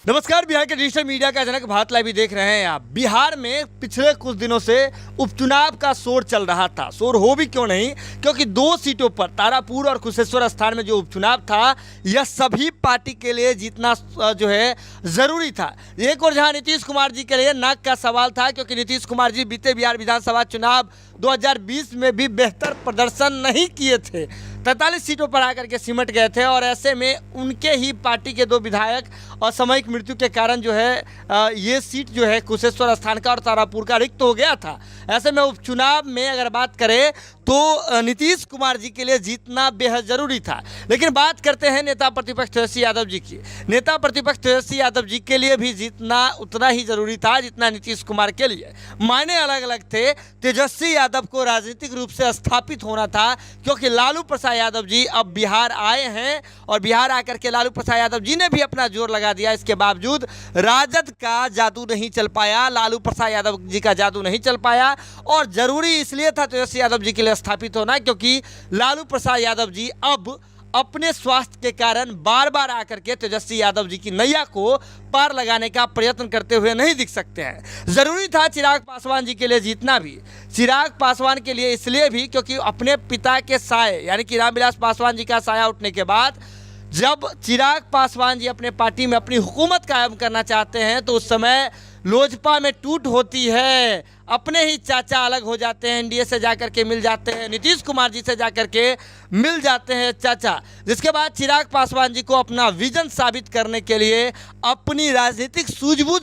नमस्कार। बिहार के digital media का जनक भारत लाइव देख रहे हैं आप। बिहार में पिछले कुछ दिनों से उपचुनाव का शोर चल रहा था। शोर हो भी क्यों नहीं, क्योंकि दो सीटों पर तारापुर और कुशेश्वर स्थान में जो उपचुनाव था यह सभी पार्टी के लिए जीतना जो है जरूरी था। एक और जहां नीतीश कुमार जी के लिए नाक का सवाल था, क्योंकि नीतीश कुमार जी बीते बिहार विधानसभा चुनाव 2020 में भी बेहतर प्रदर्शन नहीं किए थे, 43 सीटों पर आकर के सिमट गए थे और ऐसे में उनके ही पार्टी के दो विधायक असामयिक मृत्यु के कारण जो है ये सीट जो है कुशेश्वर स्थान का और तारापुर का रिक्त हो गया था। ऐसे में उपचुनाव में अगर बात करें तो नीतीश कुमार जी के लिए जीतना बेहद जरूरी था। लेकिन बात करते हैं नेता प्रतिपक्ष तेजस्वी यादव जी की। नेता प्रतिपक्ष तेजस्वी यादव जी के लिए भी जीतना उतना ही जरूरी था जितना नीतीश कुमार के लिए। मायने अलग अलग थे। तेजस्वी यादव को राजनीतिक रूप से स्थापित होना था, क्योंकि लालू प्रसाद यादव जी अब बिहार आए हैं और बिहार आकर के लालू प्रसाद यादव जी ने भी अपना जोर लगा दिया। इसके बावजूद राजद का जादू नहीं चल पाया, लालू प्रसाद यादव जी का जादू नहीं चल पाया। और जरूरी इसलिए था तेजस्वी यादव जी के लिए स्थापित होना, क्योंकि लालू प्रसाद यादव जी अब अपने स्वास्थ्य के कारण बार बार आकर के तेजस्वी यादव जी की नैया को पार लगाने का प्रयत्न करते हुए नहीं दिख सकते हैं। जरूरी था चिराग पासवान जी के लिए जीतना भी। चिराग पासवान के लिए इसलिए भी क्योंकि अपने पिता के साये यानी कि रामविलास पासवान जी का साया उठने के बाद जब चिराग पासवान जी अपने पार्टी में अपनी हुकूमत कायम करना चाहते हैं तो उस समय लोजपा में टूट होती है। अपने ही चाचा अलग हो जाते हैं, एनडीए से जाकर के मिल जाते हैं, नीतीश कुमार जी से जाकर के मिल जाते हैं चाचा। जिसके बाद चिराग पासवान जी को अपना विजन साबित करने के लिए अपनी राजनीतिक सूझबूझ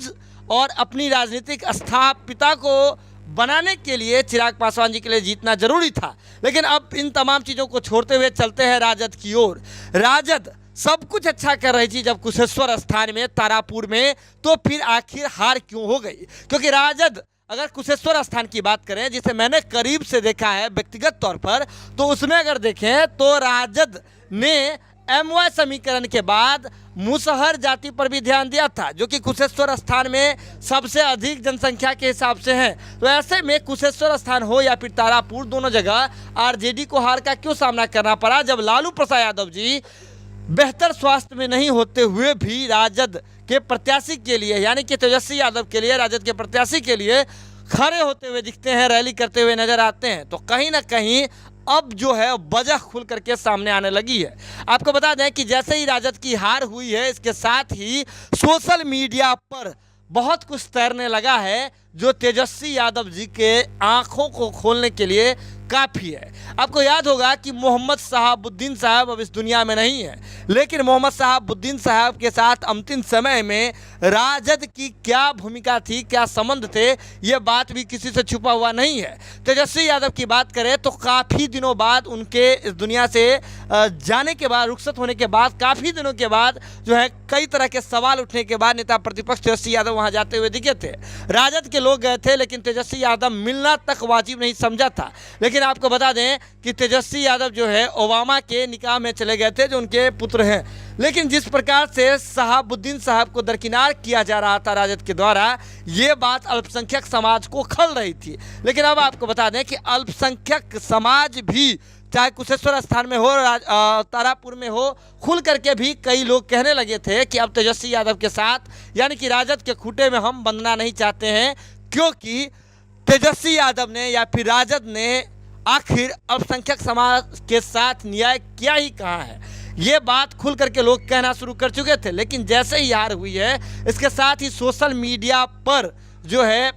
और अपनी राजनीतिक स्थापिता को बनाने के लिए चिराग पासवान जी के लिए जीतना जरूरी था। लेकिन अब इन तमाम चीज़ों को छोड़ते हुए चलते हैं राजद की ओर। राजद सब कुछ अच्छा कर रही थी जब कुशेश्वर स्थान में, तारापुर में, तो फिर आखिर हार क्यों हो गई? क्योंकि राजद अगर कुशेश्वर स्थान की बात करें, जिसे मैंने करीब से देखा है व्यक्तिगत तौर पर, तो उसमें अगर देखें तो राजद ने एमवाय समीकरण के बाद मुसहर जाति पर भी ध्यान दिया था, जो कि कुशेश्वर स्थान में सबसे अधिक जनसंख्या के हिसाब से है। तो ऐसे में कुशेश्वर स्थान हो या फिर तारापुर, दोनों जगह आरजेडी को हार का क्यों सामना करना पड़ा, जब लालू प्रसाद यादव जी बेहतर स्वास्थ्य में नहीं होते हुए भी राजद के प्रत्याशी के लिए यानी कि तेजस्वी यादव के लिए, राजद के प्रत्याशी के लिए खड़े होते हुए दिखते हैं, रैली करते हुए नजर आते हैं। तो कहीं ना कहीं अब जो है वजह खुल करके सामने आने लगी है। आपको बता दें कि जैसे ही राजद की हार हुई है, इसके साथ ही सोशल मीडिया पर बहुत कुछ तैरने लगा है जो तेजस्वी यादव जी के आंखों को खोलने के लिए काफ़ी है। आपको याद होगा कि मोहम्मद शहाबुद्दीन साहब अब इस दुनिया में नहीं है, लेकिन मोहम्मद शहाबुद्दीन साहब के साथ अंतिम समय में राजद की क्या भूमिका थी, क्या संबंध थे, ये बात भी किसी से छुपा हुआ नहीं है। तेजस्वी यादव की बात करें तो काफ़ी दिनों बाद उनके इस दुनिया से जाने के बाद, रुखसत होने के बाद, काफ़ी दिनों के बाद जो है कई तरह के सवाल उठने के बाद नेता प्रतिपक्ष तेजस्वी यादव वहाँ जाते हुए दिखे थे। राजद के लोग गए थे, लेकिन तेजस्वी यादव मिलना तक वाजिब नहीं समझा था। लेकिन आपको बता दें कि तेजस्वी यादव जो है ओबामा के निकाह में चले गए थे, जो उनके पुत्र हैं। लेकिन जिस प्रकार से शहाबुद्दीन साहब को दरकिनार किया जा रहा था राजद के द्वारा, ये बात अल्पसंख्यक समाज को खल रही थी। लेकिन अब आपको बता दें कि अल्पसंख्यक समाज भी, चाहे कुशेश्वर स्थान में हो, तारापुर में हो, खुल करके भी कई लोग कहने लगे थे कि अब तेजस्वी यादव के साथ यानी कि राजद के खूंटे में हम बंधना नहीं चाहते हैं, क्योंकि तेजस्वी यादव ने या फिर राजद ने आखिर अल्पसंख्यक समाज के साथ न्याय क्या ही कहा है। ये बात खुल करके लोग कहना शुरू कर चुके थे। लेकिन जैसे ही हार हुई है, इसके साथ ही सोशल मीडिया पर जो है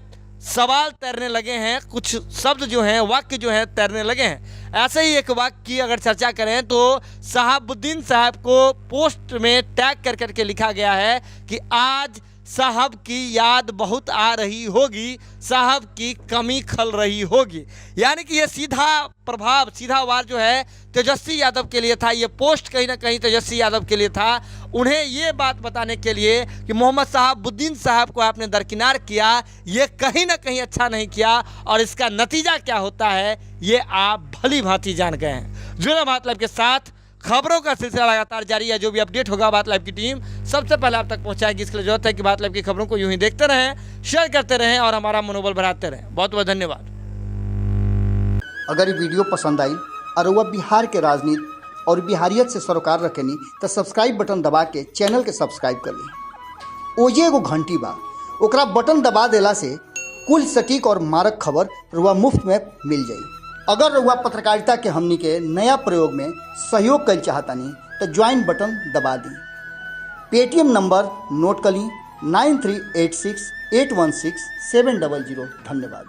सवाल तैरने लगे हैं, कुछ शब्द जो हैं, वाक्य जो हैं तैरने लगे हैं। ऐसे ही एक वाक्य की अगर चर्चा करें तो शहाबुद्दीन साहब को पोस्ट में टैग कर करके लिखा गया है कि आज साहब की याद बहुत आ रही होगी, साहब की कमी खल रही होगी। यानी कि ये सीधा प्रभाव, सीधा वार जो है तेजस्वी यादव के लिए था। ये पोस्ट कहीं ना कहीं तेजस्वी यादव के लिए था, उन्हें ये बात बताने के लिए कि मोहम्मद शहाबुद्दीन साहब को आपने दरकिनार किया, ये कहीं ना कहीं अच्छा नहीं किया, और इसका नतीजा क्या होता है ये आप भली भांति जान गए हैं। जुड़े बात लाइव के साथ खबरों का सिलसिला लगातार जारी है। जो भी अपडेट होगा बात लाइव की टीम सबसे पहले आप तक पहुंचाएगी। इसके लिए जरूरत है कि बात लाइव की खबरों को यूं ही देखते रहें, शेयर करते रहें और हमारा मनोबल बढ़ाते रहें। बहुत बहुत धन्यवाद। अगर ये वीडियो पसंद आई और वह बिहार के राजनीति और बिहारियत से सरोकार रखेनी तो सब्सक्राइब बटन दबा के चैनल के सब्सक्राइब कर ली ओजे एगो घंटी बा, ओकरा बटन दबा देला से कुल सटीक और मारक खबर रुआ मुफ्त में मिल जाई। अगर रुआ पत्रकारिता के हमनी के नया प्रयोग में सहयोग कर चाहतानी तो ज्वाइन बटन दबा दी। पेटीएम नंबर नोट कर ली 9386816700। धन्यवाद।